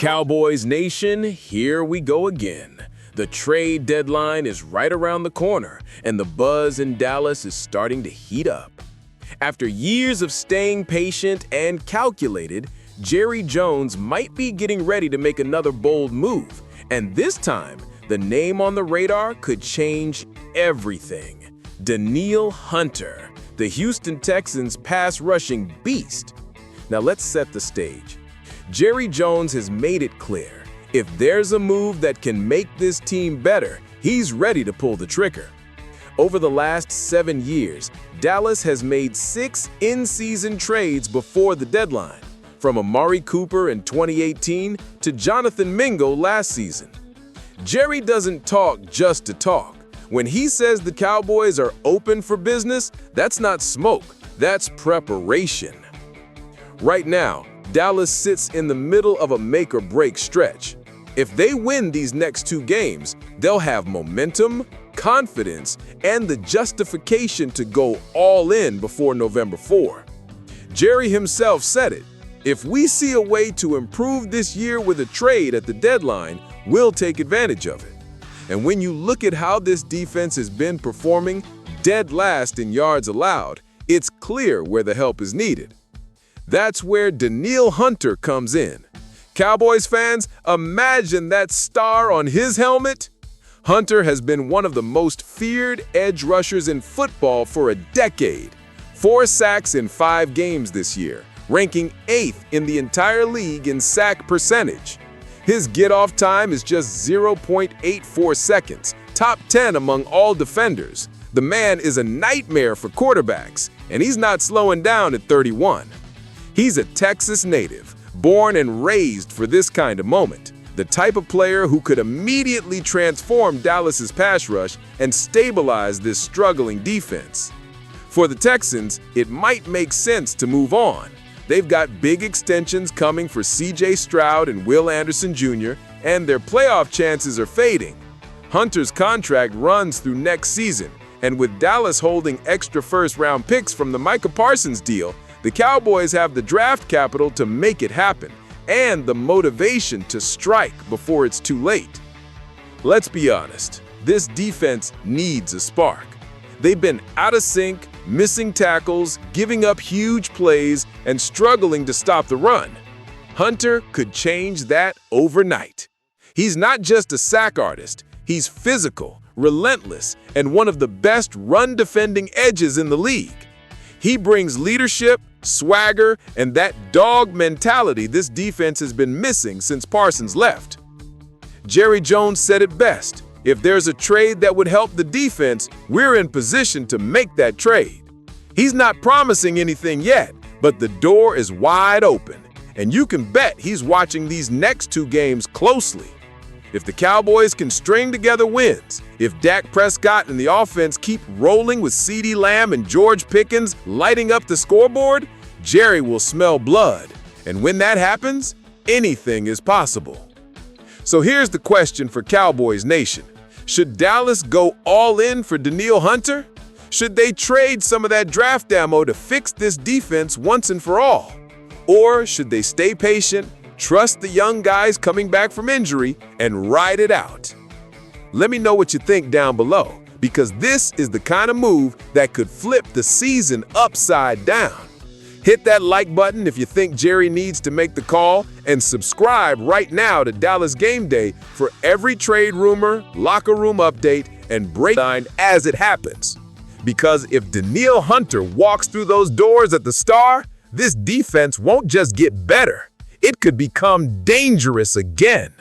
Cowboys Nation, here we go again. The trade deadline is right around the corner, and the buzz in Dallas is starting to heat up. After years of staying patient and calculated, Jerry Jones might be getting ready to make another bold move, and this time, the name on the radar could change everything. Danielle Hunter, the Houston Texans pass-rushing beast. Now let's set the stage. Jerry Jones has made it clear, if there's a move that can make this team better, he's ready to pull the trigger. Over the last 7 years, Dallas has made 6 in-season trades before the deadline, from Amari Cooper in 2018 to Jonathan Mingo last season. Jerry doesn't talk just to talk. When he says the Cowboys are open for business, that's not smoke, that's preparation. Right now, Dallas sits in the middle of a make-or-break stretch. If they win these next 2 games, they'll have momentum, confidence, and the justification to go all in before November 4. Jerry himself said it. If we see a way to improve this year with a trade at the deadline, we'll take advantage of it. And when you look at how this defense has been performing, dead last in yards allowed, it's clear where the help is needed. That's where Danielle Hunter comes in. Cowboys fans, imagine that star on his helmet. Hunter has been one of the most feared edge rushers in football for a decade. 4 sacks in 5 games this year, ranking 8th in the entire league in sack percentage. His get-off time is just 0.84 seconds, top 10 among all defenders. The man is a nightmare for quarterbacks, and he's not slowing down at 31. He's a Texas native, born and raised for this kind of moment, the type of player who could immediately transform Dallas's pass rush and stabilize this struggling defense. For the Texans, it might make sense to move on. They've got big extensions coming for C.J. Stroud and Will Anderson Jr., and their playoff chances are fading. Hunter's contract runs through next season, and with Dallas holding extra first-round picks from the Micah Parsons deal, the Cowboys have the draft capital to make it happen, and the motivation to strike before it's too late. Let's be honest, this defense needs a spark. They've been out of sync, missing tackles, giving up huge plays, and struggling to stop the run. Hunter could change that overnight. He's not just a sack artist, he's physical, relentless, and one of the best run-defending edges in the league. He brings leadership, swagger, and that dog mentality this defense has been missing since Parsons left. Jerry Jones said it best. If there's a trade that would help the defense, we're in position to make that trade. He's not promising anything yet, but the door is wide open, and you can bet he's watching these next 2 games closely. If the Cowboys can string together wins, if Dak Prescott and the offense keep rolling with CeeDee Lamb and George Pickens lighting up the scoreboard, Jerry will smell blood. And when that happens, anything is possible. So here's the question for Cowboys Nation. Should Dallas go all in for Danielle Hunter? Should they trade some of that draft ammo to fix this defense once and for all? Or should they stay patient, trust the young guys coming back from injury, and ride it out? Let me know what you think down below, because this is the kind of move that could flip the season upside down. Hit that like button if you think Jerry needs to make the call, and subscribe right now to Dallas Game Day for every trade rumor, locker room update, and breakdown as it happens. Because if Danielle Hunter walks through those doors at the Star, this defense won't just get better. It could become dangerous again.